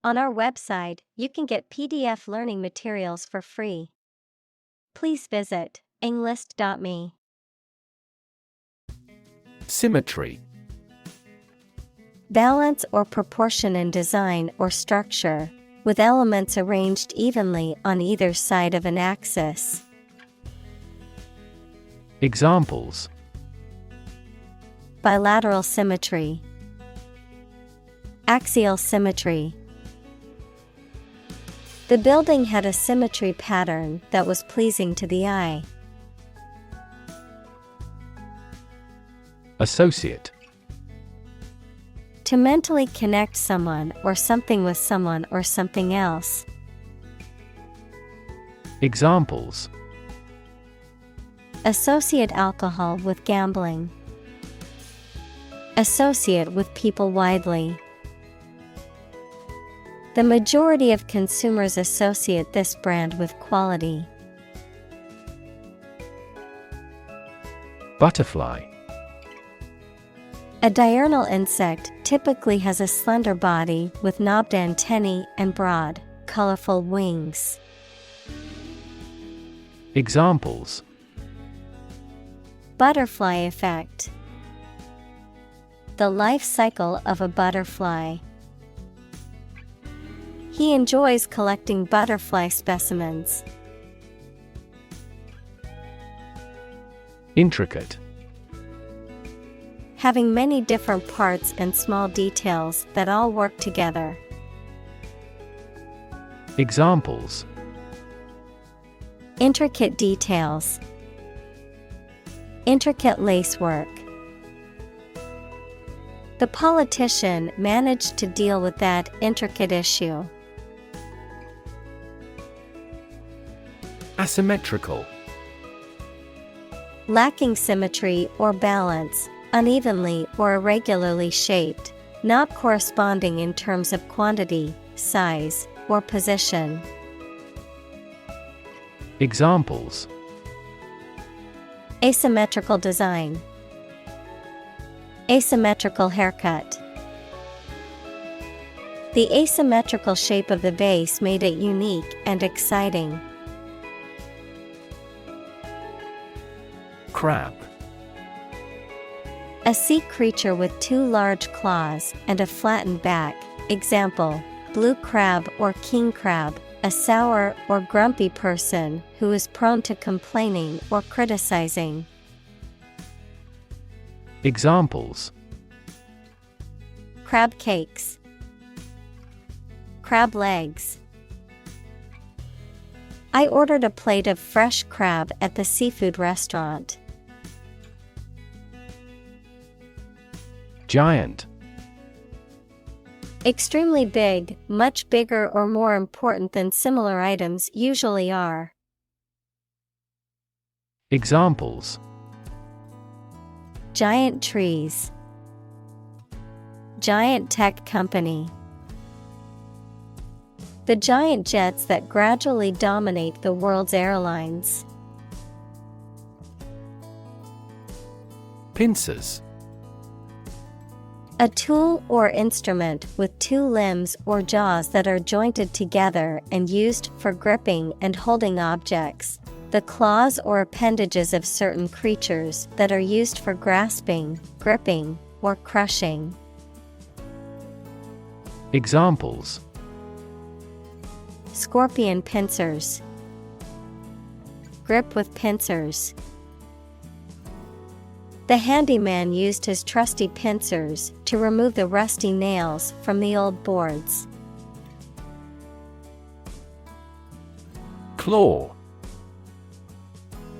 On our website, you can get PDF learning materials for free. Please visit englist.me. Symmetry. Balance or proportion in design or structure, with elements arranged evenly on either side of an axis. Examples: Bilateral symmetry, axial symmetry. The building had a symmetry pattern that was pleasing to the eye. Associate. To mentally connect someone or something with someone or something else. Examples: Associate alcohol with gambling. Associate with people widely. The majority of consumers associate this brand with quality. Butterfly. A diurnal insect typically has a slender body with knobbed antennae and broad, colorful wings. Examples: Butterfly effect. The life cycle of a butterfly. He enjoys collecting butterfly specimens. Intricate. Having many different parts and small details that all work together. Examples: Intricate details. Intricate lacework. The politician managed to deal with that intricate issue. Asymmetrical. Lacking symmetry or balance, unevenly or irregularly shaped, not corresponding in terms of quantity, size, or position. Examples: Asymmetrical design. Asymmetrical haircut. The asymmetrical shape of the vase made it unique and exciting. Crab. A sea creature with two large claws and a flattened back. Example: blue crab or king crab, a sour or grumpy person who is prone to complaining or criticizing. Examples: Crab cakes. Crab legs. I ordered a plate of fresh crab at the seafood restaurant. Giant. Extremely big, much bigger or more important than similar items usually are. Examples: Giant trees. Giant tech company. The giant jets that gradually dominate the world's airlines. Pincers. A tool or instrument with two limbs or jaws that are jointed together and used for gripping and holding objects. The claws or appendages of certain creatures that are used for grasping, gripping, or crushing. Examples: Scorpion pincers. Grip with pincers. The handyman used his trusty pincers to remove the rusty nails from the old boards. Claw.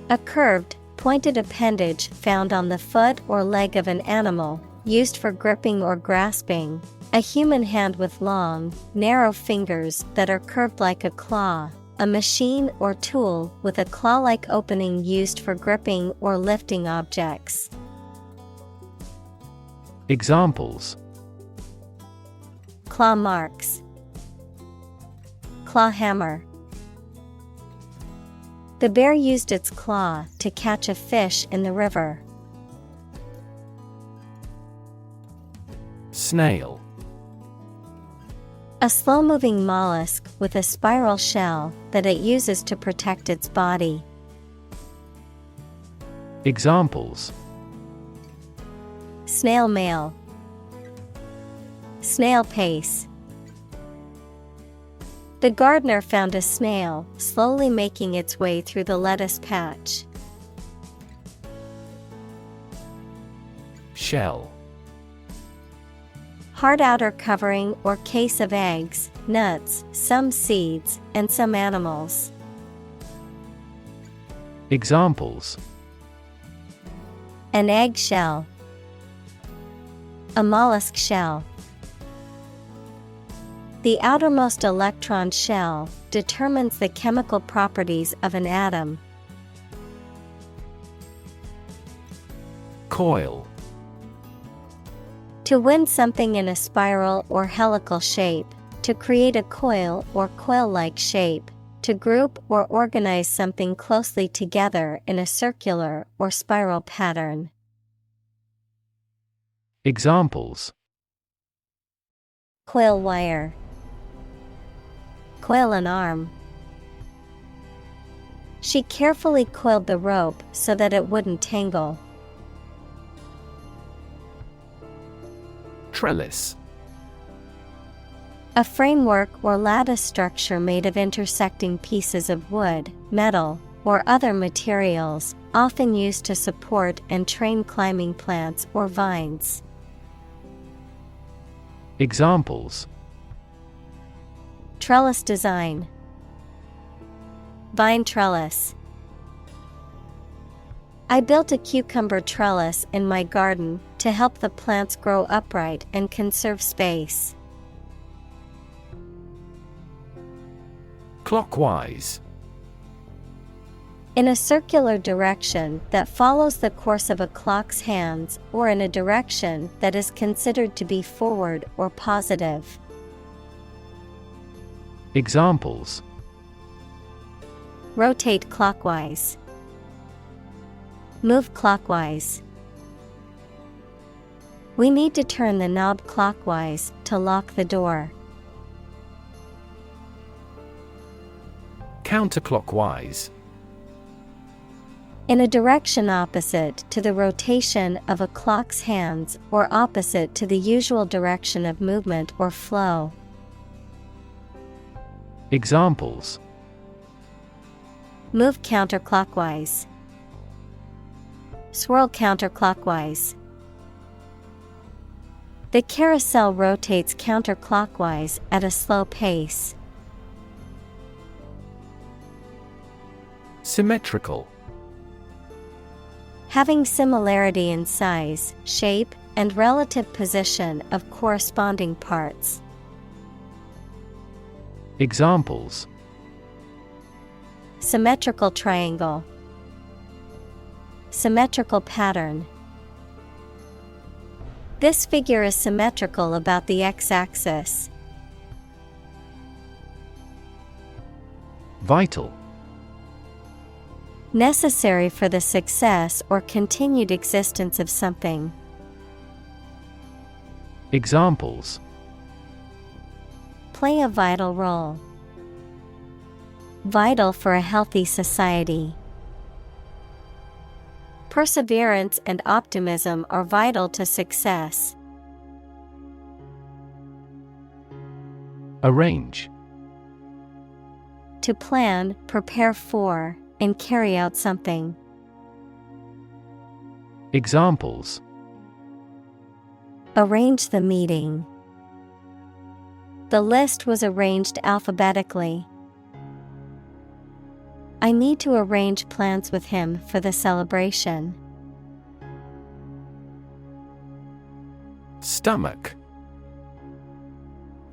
A curved, pointed appendage found on the foot or leg of an animal, used for gripping or grasping. A human hand with long, narrow fingers that are curved like a claw. A machine or tool with a claw-like opening used for gripping or lifting objects. Examples: Claw marks. Claw hammer. The bear used its claw to catch a fish in the river. Snail. A slow-moving mollusk with a spiral shell that it uses to protect its body. Examples: Snail mail. Snail pace. The gardener found a snail slowly making its way through the lettuce patch. Shell. Hard outer covering or case of eggs, nuts, some seeds, and some animals. Examples: An egg shell. A mollusk shell. The outermost electron shell determines the chemical properties of an atom. Coil. To wind something in a spiral or helical shape, to create a coil or coil-like shape, to group or organize something closely together in a circular or spiral pattern. Examples: Coil wire. Coil an arm. She carefully coiled the rope so that it wouldn't tangle. Trellis. A framework or lattice structure made of intersecting pieces of wood, metal, or other materials, often used to support and train climbing plants or vines. Examples: Trellis design. Vine trellis. I built a cucumber trellis in my garden to help the plants grow upright and conserve space. Clockwise. In a circular direction that follows the course of a clock's hands or in a direction that is considered to be forward or positive. Examples: Rotate clockwise. Move clockwise. We need to turn the knob clockwise to lock the door. Counterclockwise. In a direction opposite to the rotation of a clock's hands or opposite to the usual direction of movement or flow. Examples: Move counterclockwise. Swirl counterclockwise. The carousel rotates counterclockwise at a slow pace. Symmetrical. Having similarity in size, shape, and relative position of corresponding parts. Examples: Symmetrical triangle. Symmetrical pattern. This figure is symmetrical about the x-axis. Vital. Necessary for the success or continued existence of something. Examples: Play a vital role. Vital for a healthy society. Perseverance and optimism are vital to success. Arrange. To plan, prepare for, and carry out something. Examples: Arrange the meeting. The list was arranged alphabetically. I need to arrange plans with him for the celebration. Stomach.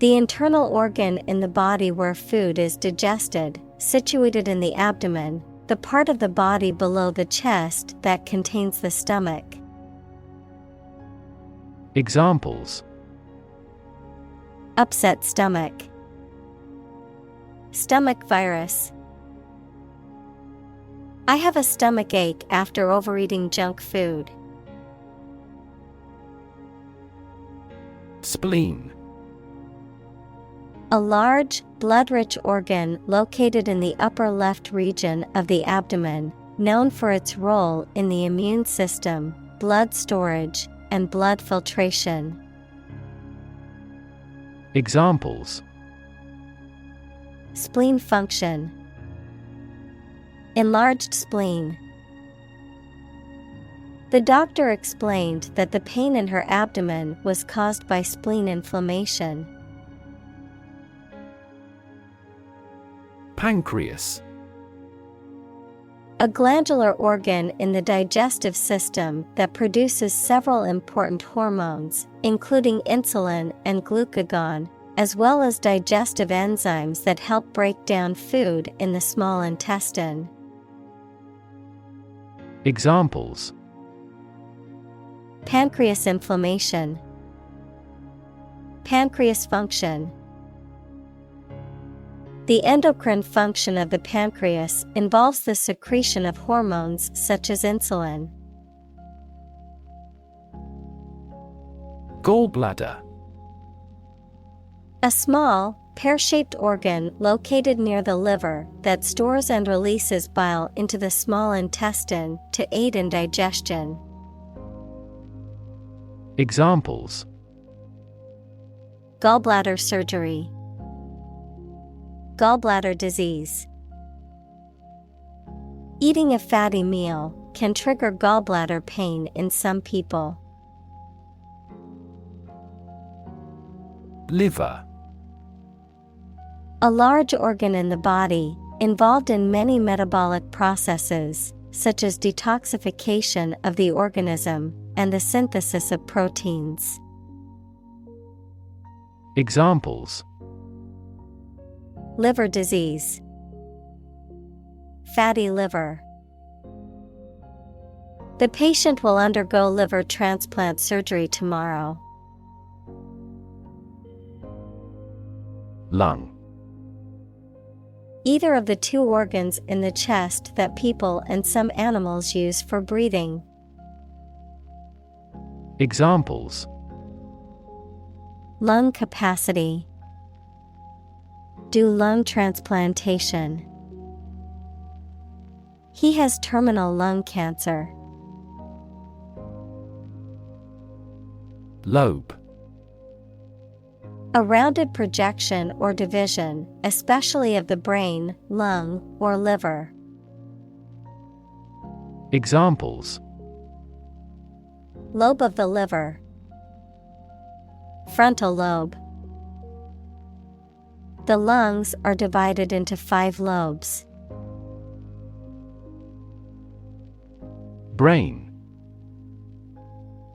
The internal organ in the body where food is digested, situated in the abdomen, the part of the body below the chest that contains the stomach. Examples: Upset stomach. Stomach virus. I have a stomach ache after overeating junk food. Spleen. A large, blood-rich organ located in the upper left region of the abdomen, known for its role in the immune system, blood storage, and blood filtration. Examples: Spleen function. Enlarged spleen. The doctor explained that the pain in her abdomen was caused by spleen inflammation. Pancreas. A glandular organ in the digestive system that produces several important hormones, including insulin and glucagon, as well as digestive enzymes that help break down food in the small intestine. Examples: Pancreas inflammation. Pancreas function. The endocrine function of the pancreas involves the secretion of hormones such as insulin. Gallbladder. A small, pear-shaped organ located near the liver that stores and releases bile into the small intestine to aid in digestion. Examples: Gallbladder surgery. Gallbladder disease. Eating a fatty meal can trigger gallbladder pain in some people. Liver. A large organ in the body, involved in many metabolic processes, such as detoxification of the organism and the synthesis of proteins. Examples: Liver disease. Fatty liver. The patient will undergo liver transplant surgery tomorrow. Lung. Either of the two organs in the chest that people and some animals use for breathing. Examples: Lung capacity. Do lung transplantation. He has terminal lung cancer. Lobe. A rounded projection or division, especially of the brain, lung, or liver. Examples: Lobe of the liver. Frontal lobe. The lungs are divided into 5 lobes. Brain.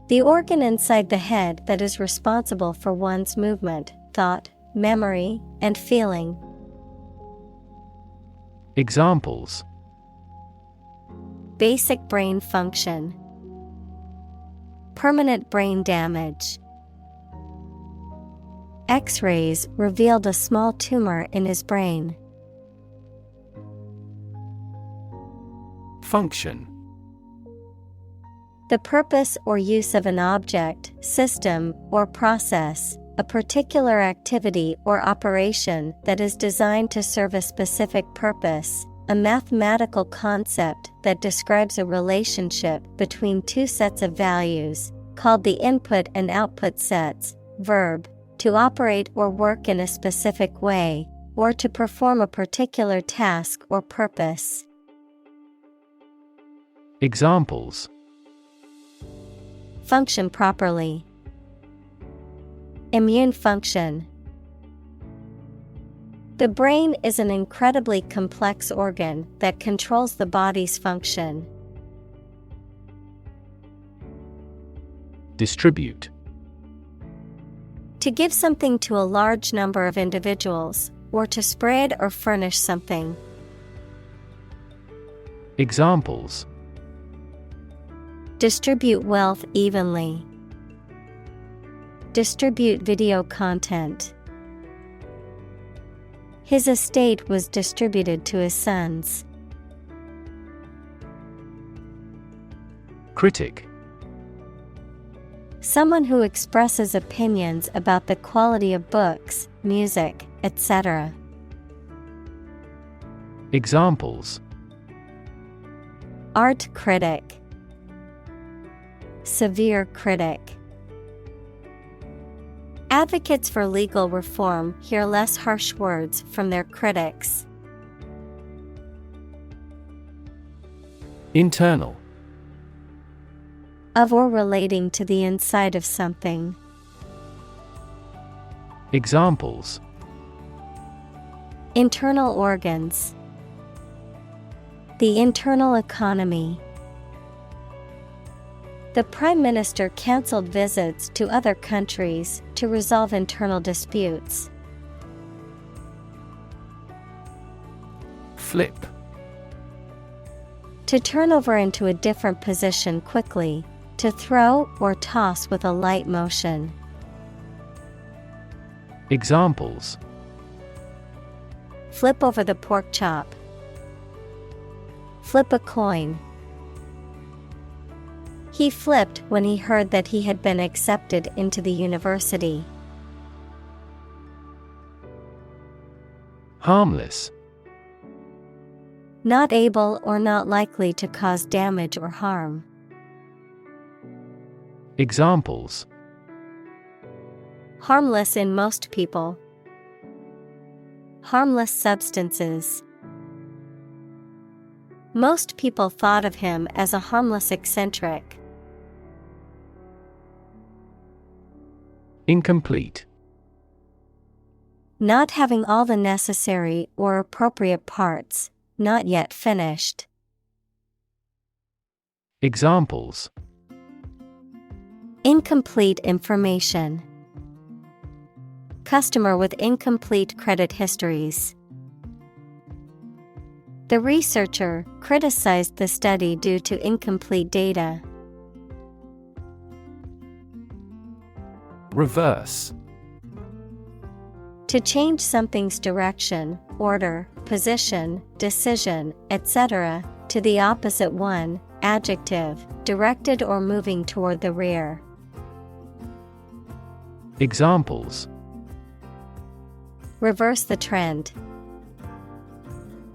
The organ inside the head that is responsible for one's movement, thought, memory, and feeling. Examples: Basic brain function. Permanent brain damage. X-rays revealed a small tumor in his brain. Function. The purpose or use of an object, system, or process, a particular activity or operation that is designed to serve a specific purpose, a mathematical concept that describes a relationship between two sets of values, called the input and output sets. Verb, to operate or work in a specific way, or to perform a particular task or purpose. Examples: Function properly. Immune function. The brain is an incredibly complex organ that controls the body's function. Distribute. To give something to a large number of individuals, or to spread or furnish something. Examples: Distribute wealth evenly. Distribute video content. His estate was distributed to his sons. Critic. Someone who expresses opinions about the quality of books, music, etc. Examples: Art critic, severe critic. Advocates for legal reform hear less harsh words from their critics. Internal. Of or relating to the inside of something. Examples: Internal organs. The internal economy. The Prime Minister cancelled visits to other countries to resolve internal disputes. Flip. To turn over into a different position quickly, to throw or toss with a light motion. Examples: Flip over the pork chop. Flip a coin. He flipped when he heard that he had been accepted into the university. Harmless. Not able or not likely to cause damage or harm. Examples: Harmless in most people. Harmless substances. Most people thought of him as a harmless eccentric. Incomplete. Not having all the necessary or appropriate parts, not yet finished. Examples: Incomplete information. Customer with incomplete credit histories. The researcher criticized the study due to incomplete data. Reverse. To change something's direction, order, position, decision, etc., to the opposite one, adjective, directed or moving toward the rear. Examples: Reverse the trend.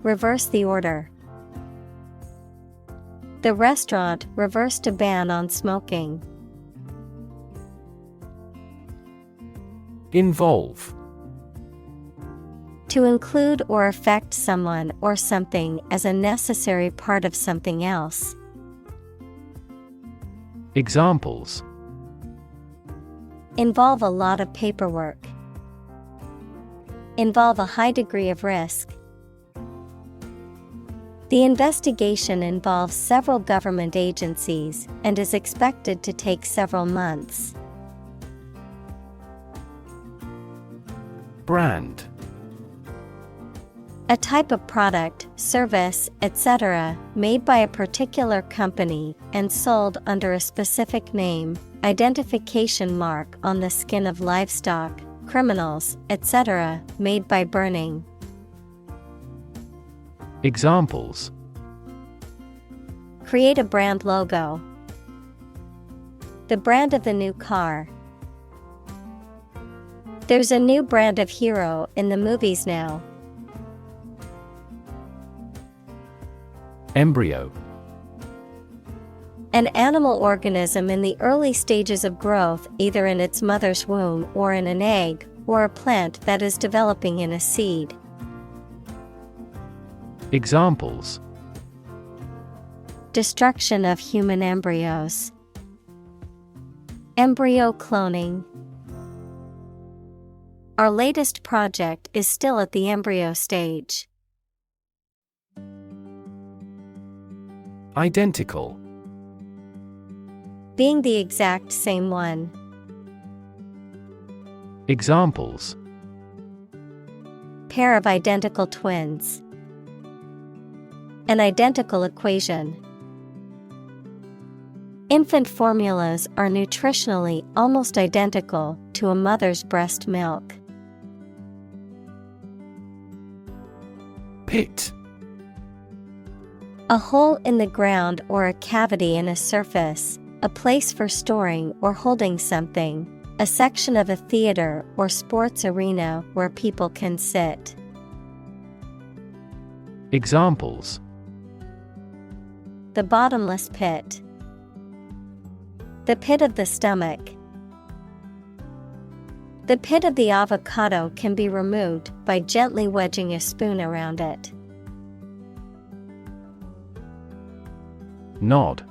Reverse the order. The restaurant reversed a ban on smoking. Involve. To include or affect someone or something as a necessary part of something else. Examples: Involve a lot of paperwork. Involve a high degree of risk. The investigation involves several government agencies and is expected to take several months. Brand. A type of product, service, etc., made by a particular company and sold under a specific name, identification mark on the skin of livestock, criminals, etc., made by burning. Examples: Create a brand logo. The brand of the new car. There's a new brand of hero in the movies now. Embryo. An animal organism in the early stages of growth, either in its mother's womb or in an egg, or a plant that is developing in a seed. Examples: Destruction of human embryos. Embryo cloning. Our latest project is still at the embryo stage. Identical. Being the exact same one. Examples: Pair of identical twins. An identical equation. Infant formulas are nutritionally almost identical to a mother's breast milk. Pit. A hole in the ground or a cavity in a surface, a place for storing or holding something, a section of a theater or sports arena where people can sit. Examples: The bottomless pit. The pit of the stomach. The pit of the avocado can be removed by gently wedging a spoon around it. Nod.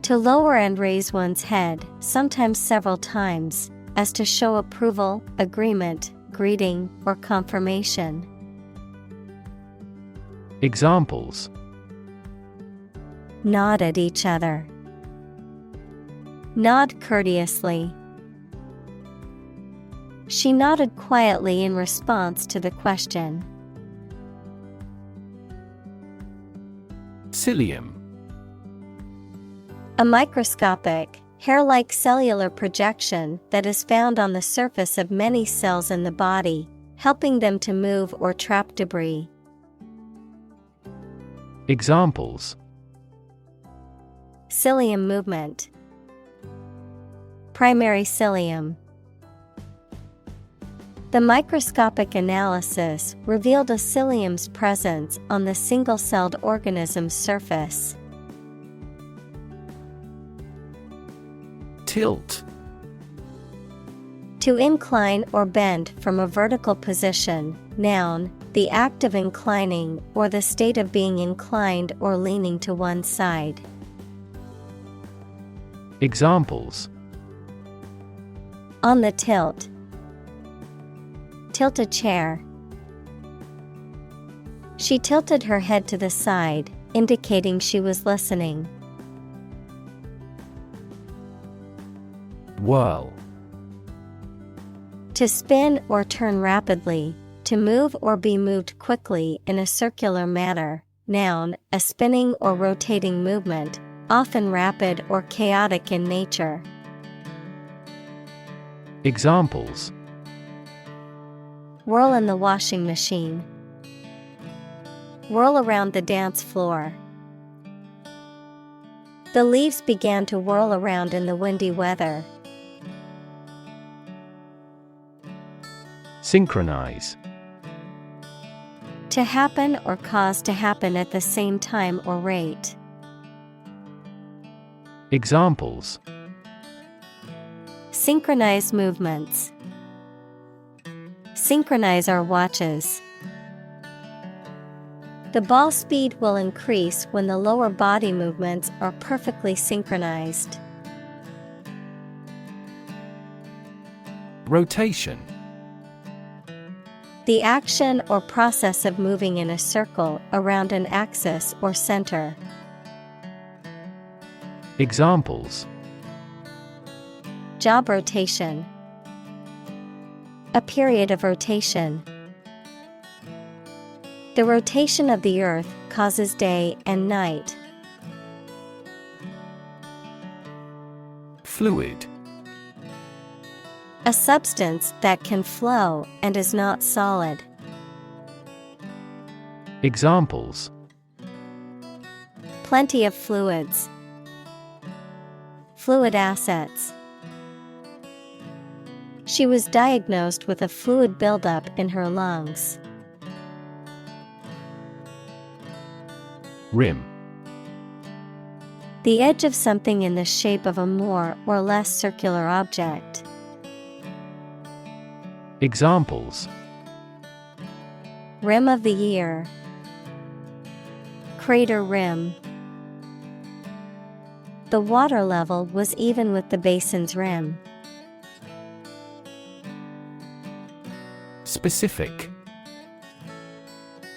To lower and raise one's head, sometimes several times, as to show approval, agreement, greeting, or confirmation. Examples: Nod at each other. Nod courteously. She nodded quietly in response to the question. Cilium. A microscopic, hair-like cellular projection that is found on the surface of many cells in the body, helping them to move or trap debris. Examples: Cilium movement. Primary cilium. The microscopic analysis revealed a cilium's presence on the single-celled organism's surface. Tilt. To incline or bend from a vertical position. Noun, the act of inclining or the state of being inclined or leaning to one side. Examples: On the tilt. Tilt a chair. She tilted her head to the side, indicating she was listening. Whirl. To spin or turn rapidly, to move or be moved quickly in a circular manner. Noun, a spinning or rotating movement, often rapid or chaotic in nature. Examples: Whirl in the washing machine. Whirl around the dance floor. The leaves began to whirl around in the windy weather. Synchronize. To happen or cause to happen at the same time or rate. Examples: Synchronize movements. Synchronize our watches. The ball speed will increase when the lower body movements are perfectly synchronized. Rotation. The action or process of moving in a circle around an axis or center. Examples: Job rotation. A period of rotation. The rotation of the earth causes day and night. Fluid. A substance that can flow and is not solid. Examples: Plenty of fluids. Fluid assets. She was diagnosed with a fluid buildup in her lungs. Rim. The edge of something in the shape of a more or less circular object. Examples: Rim of the ear. Crater rim. The water level was even with the basin's rim. Specific.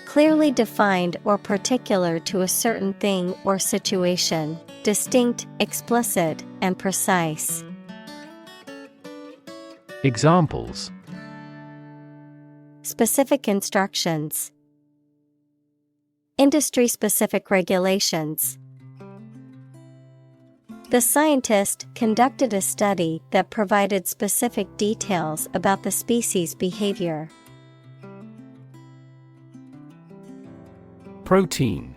Clearly defined or particular to a certain thing or situation, distinct, explicit, and precise. Examples: Specific instructions. Industry-specific regulations. The scientist conducted a study that provided specific details about the species' behavior. Protein.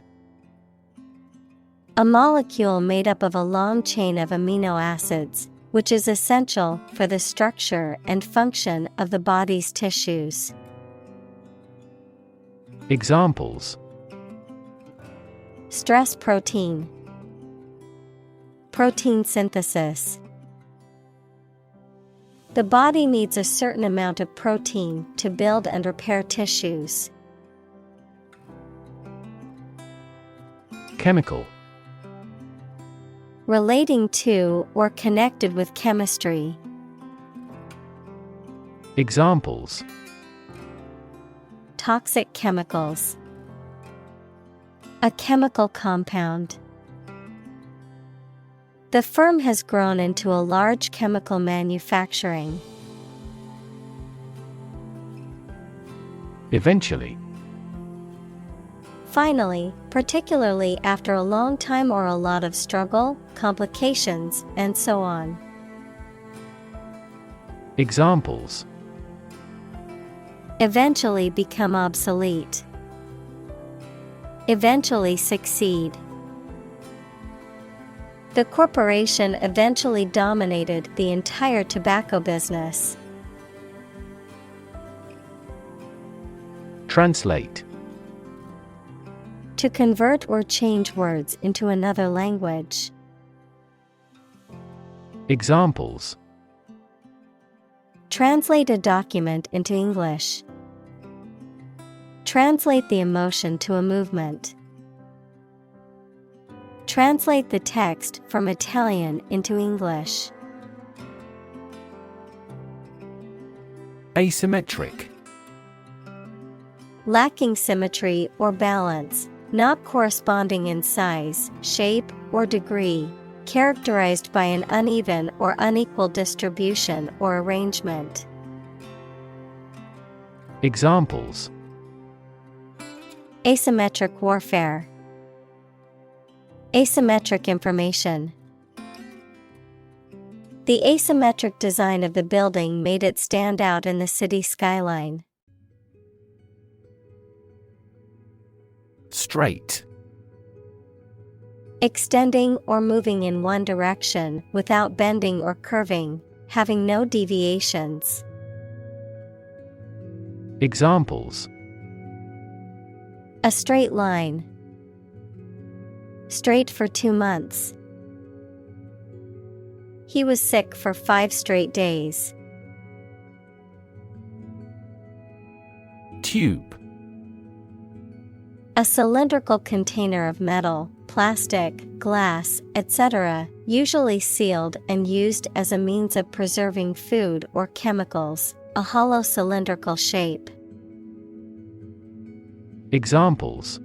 A molecule made up of a long chain of amino acids, which is essential for the structure and function of the body's tissues. Examples: Stress protein, protein synthesis. The body needs a certain amount of protein to build and repair tissues. Chemical. Relating to or connected with chemistry. Examples: Toxic chemicals. A chemical compound. The firm has grown into a large chemical manufacturing. Eventually. Finally, particularly after a long time or a lot of struggle, complications, and so on. Examples: Eventually become obsolete. Eventually succeed. The corporation eventually dominated the entire tobacco business. Translate. To convert or change words into another language. Examples: Translate a document into English. Translate the emotion to a movement. Translate the text from Italian into English. Asymmetric. Lacking symmetry or balance, not corresponding in size, shape, or degree, characterized by an uneven or unequal distribution or arrangement. Examples: Asymmetric warfare. Asymmetric information. The asymmetric design of the building made it stand out in the city skyline. Straight. Extending or moving in one direction without bending or curving, having no deviations. Examples: A straight line. Straight for 2 months. He was sick for 5 straight days. Tube. A cylindrical container of metal, plastic, glass, etc., usually sealed and used as a means of preserving food or chemicals, a hollow cylindrical shape. Examples: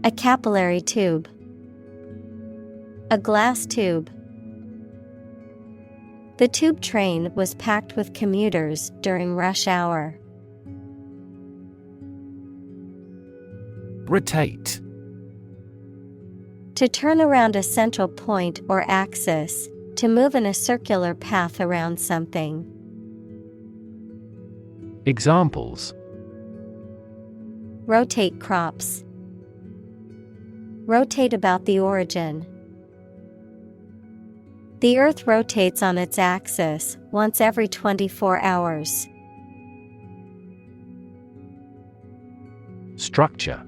A capillary tube. A glass tube. The tube train was packed with commuters during rush hour. Rotate. To turn around a central point or axis, to move in a circular path around something. Examples: Rotate crops. Rotate about the origin. The Earth rotates on its axis once every 24 hours. Structure.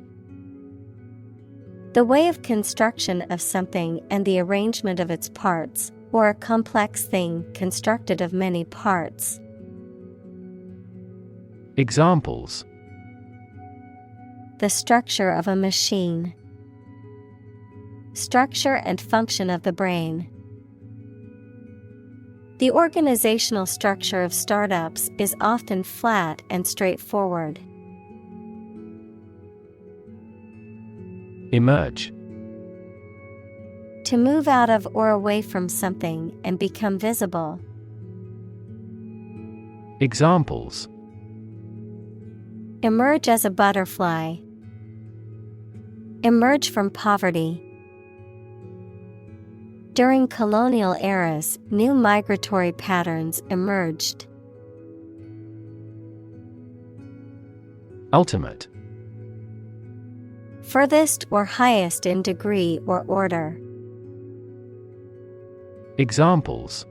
The way of construction of something and the arrangement of its parts, or a complex thing constructed of many parts. Examples: The structure of a machine. Structure and function of the brain. The organizational structure of startups is often flat and straightforward. Emerge. To move out of or away from something and become visible. Examples: Emerge as a butterfly. Emerge from poverty. During colonial eras, new migratory patterns emerged. Ultimate. Furthest or highest in degree or order. Examples: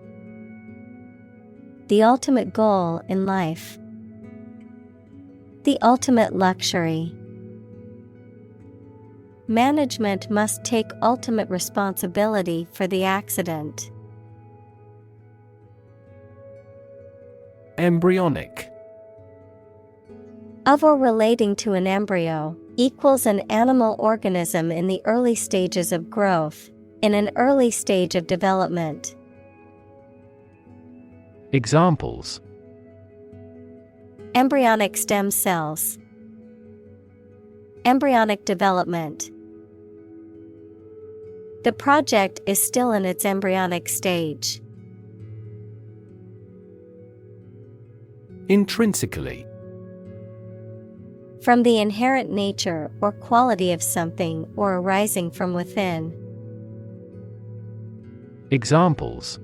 The ultimate goal in life. The ultimate luxury. Management must take ultimate responsibility for the accident. Embryonic. Of or relating to an embryo, equals an animal organism in the early stages of growth, in an early stage of development. Examples: Embryonic stem cells. Embryonic development. The project is still in its embryonic stage. Intrinsically. From the inherent nature or quality of something or arising from within. Examples: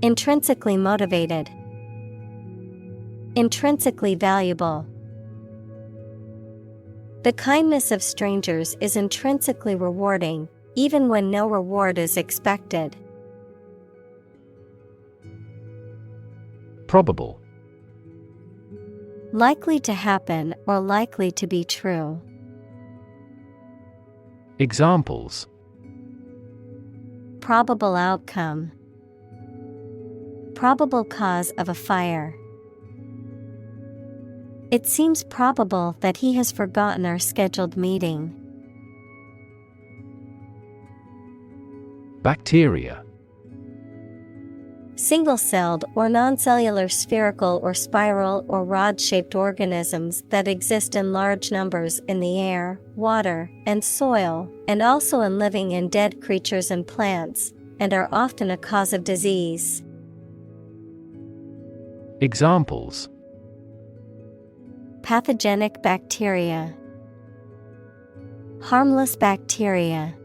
Intrinsically motivated. Intrinsically valuable. The kindness of strangers is intrinsically rewarding, even when no reward is expected. Probable. Likely to happen or likely to be true. Examples: Probable outcome. Probable cause of a fire. It seems probable that he has forgotten our scheduled meeting. Bacteria. Single-celled or non-cellular spherical or spiral or rod-shaped organisms that exist in large numbers in the air, water, and soil, and also in living and dead creatures and plants, and are often a cause of disease. Examples: Pathogenic bacteria. Harmless bacteria.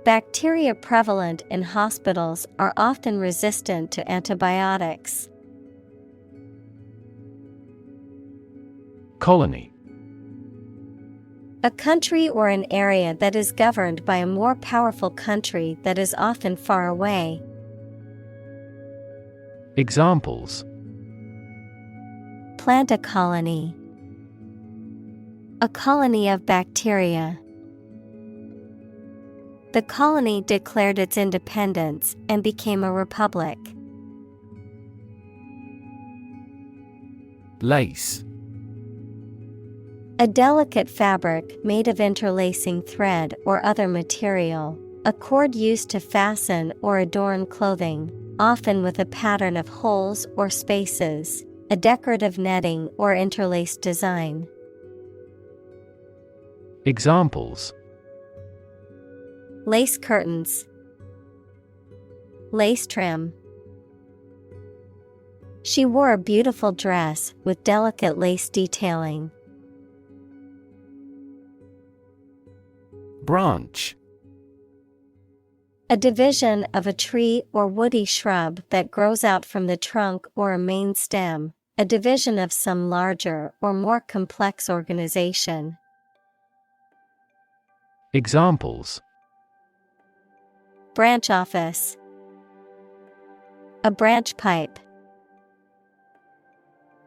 Bacteria prevalent in hospitals are often resistant to antibiotics. Colony. A country or an area that is governed by a more powerful country that is often far away. Examples: Plant a colony. A colony of bacteria. The colony declared its independence and became a republic. Lace. A delicate fabric made of interlacing thread or other material, a cord used to fasten or adorn clothing, often with a pattern of holes or spaces, a decorative netting or interlaced design. Examples: Lace curtains. Lace trim. She wore a beautiful dress with delicate lace detailing. Branch. A division of a tree or woody shrub that grows out from the trunk or a main stem, a division of some larger or more complex organization. Examples: Branch office. A branch pipe.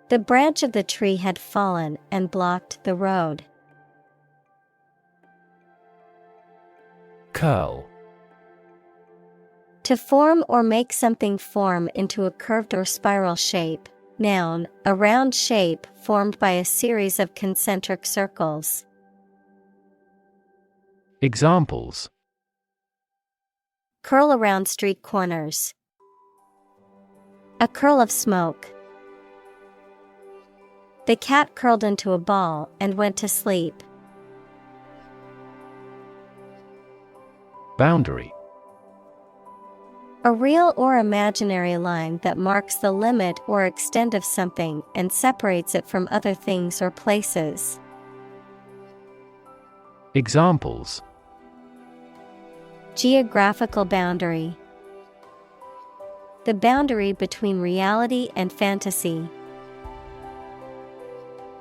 The branch of the tree had fallen and blocked the road. Curl. To form or make something form into a curved or spiral shape. Noun, a round shape formed by a series of concentric circles. Examples: Curl around street corners. A curl of smoke. The cat curled into a ball and went to sleep. Boundary. A real or imaginary line that marks the limit or extent of something and separates it from other things or places. Examples: Geographical boundary. The boundary between reality and fantasy.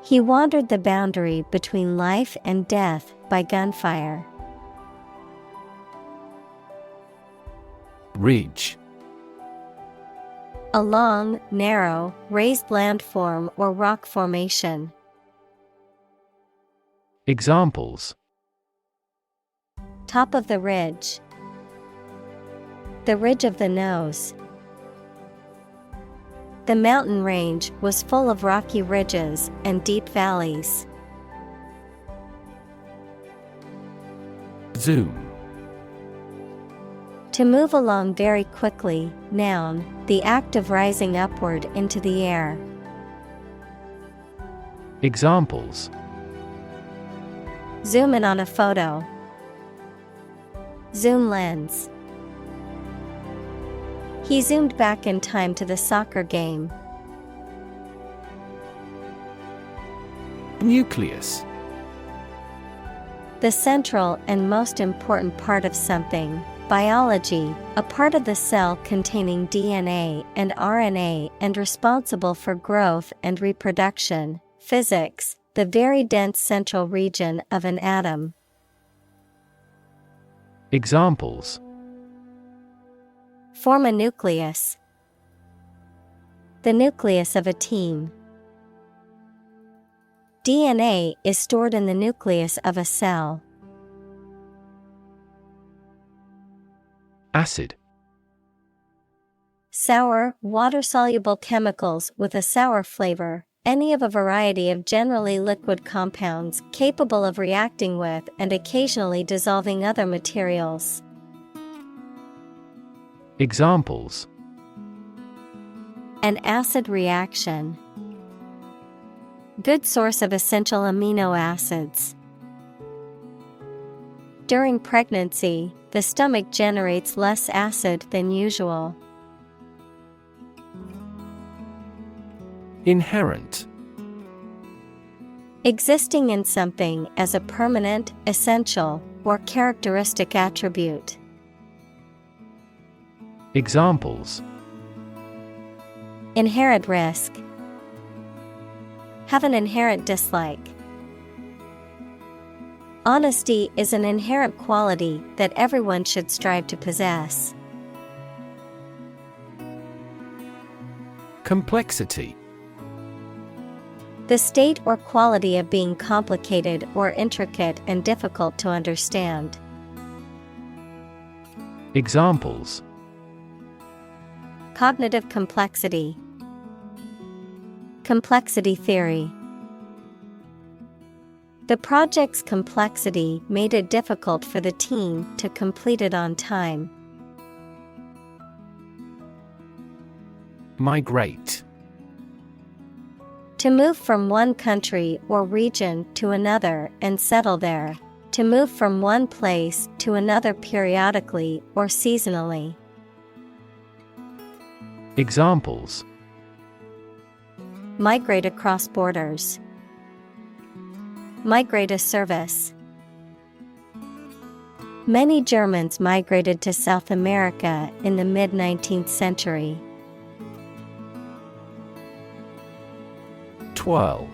He wandered the boundary between life and death by gunfire. Ridge. A long, narrow, raised landform or rock formation. Examples: Top of the ridge. The ridge of the nose. The mountain range was full of rocky ridges and deep valleys. Zoom. To move along very quickly, noun, the act of rising upward into the air. Examples: Zoom in on a photo. Zoom lens. He zoomed back in time to the soccer game. Nucleus. The central and most important part of something. Biology, a part of the cell containing DNA and RNA and responsible for growth and reproduction. Physics, the very dense central region of an atom. Examples: Form a nucleus. The nucleus of a team. DNA is stored in the nucleus of a cell. Acid. Sour, water-soluble chemicals with a sour flavor, any of a variety of generally liquid compounds capable of reacting with and occasionally dissolving other materials. Examples: An acid reaction. Good source of essential amino acids. During pregnancy, the stomach generates less acid than usual. Inherent. Existing in something as a permanent, essential, or characteristic attribute. Examples: Inherent risk. Have an inherent dislike. Honesty is an inherent quality that everyone should strive to possess. Complexity. The state or quality of being complicated or intricate and difficult to understand. Examples: Cognitive complexity. Complexity theory. The project's complexity made it difficult for the team to complete it on time. Migrate. To move from one country or region to another and settle there. To move from one place to another periodically or seasonally. Examples: Migrate across borders. Migrate a service. Many Germans migrated to South America in the mid-19th century. Twirl.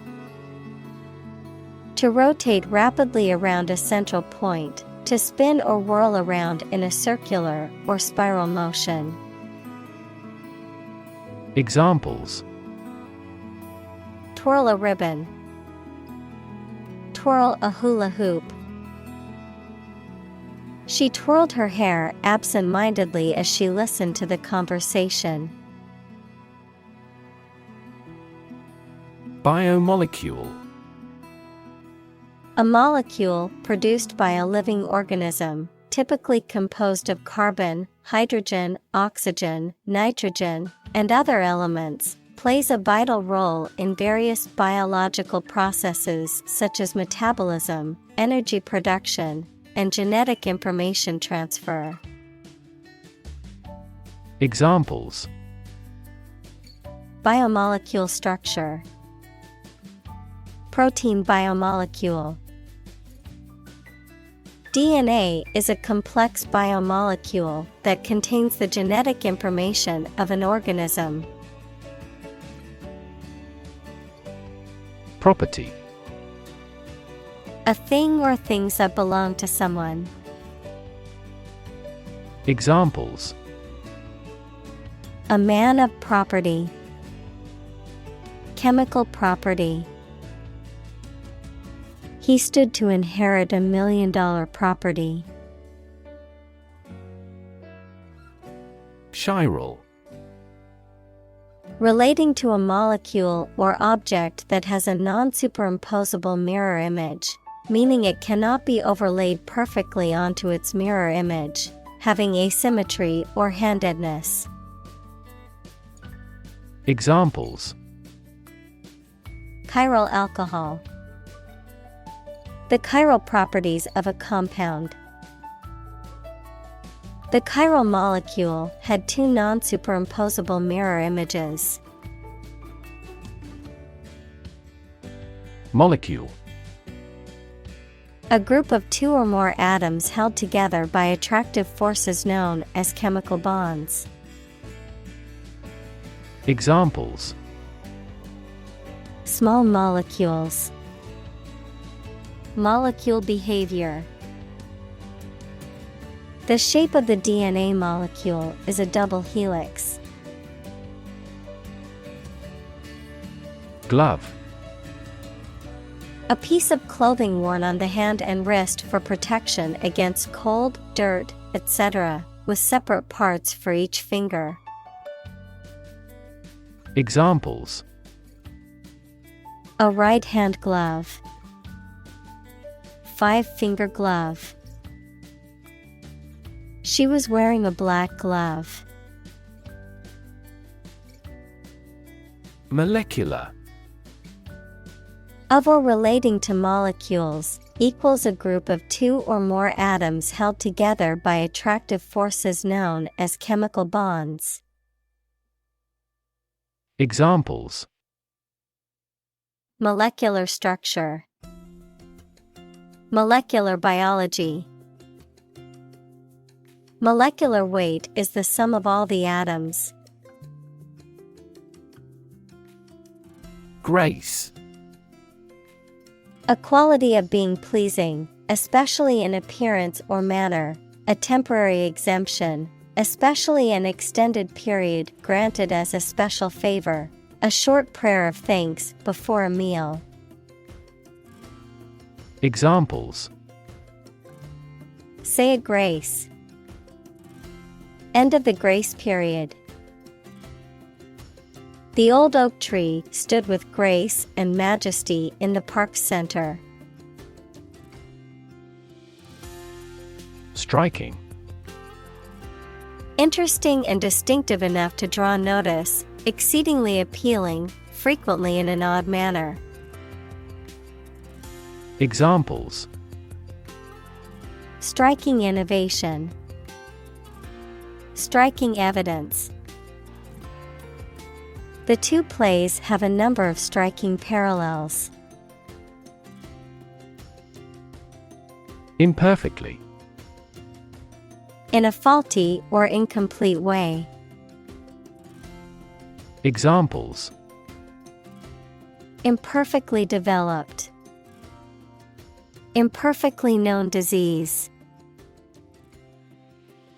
To rotate rapidly around a central point, to spin or whirl around in a circular or spiral motion. Examples: Twirl a ribbon. Twirl a hula hoop. She twirled her hair absent-mindedly as she listened to the conversation. Biomolecule. A molecule produced by a living organism, typically composed of carbon, hydrogen, oxygen, nitrogen, and other elements, plays a vital role in various biological processes such as metabolism, energy production, and genetic information transfer. Examples: Biomolecule structure. Protein biomolecule. DNA is a complex biomolecule that contains the genetic information of an organism. Property. A thing or things that belong to someone. Examples: A man of property. Chemical property. He stood to inherit $1 million property. Chiral. Relating to a molecule or object that has a non-superimposable mirror image, meaning it cannot be overlaid perfectly onto its mirror image, having asymmetry or handedness. Examples: Chiral alcohol. The chiral properties of a compound. The chiral molecule had 2 non-superimposable mirror images. Molecule. A group of 2 or more atoms held together by attractive forces known as chemical bonds. Examples: Small molecules. Molecule behavior. The shape of the DNA molecule is a double helix. Glove. A piece of clothing worn on the hand and wrist for protection against cold, dirt, etc., with separate parts for each finger. Examples: A right-hand glove. 5-finger glove. She was wearing a black glove. Molecular. Of or relating to molecules, equals a group of 2 or more atoms held together by attractive forces known as chemical bonds. Examples: Molecular structure. Molecular biology. Molecular weight is the sum of all the atoms. Grace. A quality of being pleasing, especially in appearance or manner, a temporary exemption, especially an extended period granted as a special favor, a short prayer of thanks before a meal. Examples: Say a grace. End of the grace period. The old oak tree stood with grace and majesty in the park center. Striking. Interesting and distinctive enough to draw notice, exceedingly appealing, frequently in an odd manner. Examples: Striking innovation. Striking evidence. The 2 plays have a number of striking parallels. Imperfectly. In a faulty or incomplete way. Examples: Imperfectly developed. Imperfectly known disease.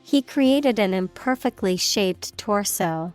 He created an imperfectly shaped torso.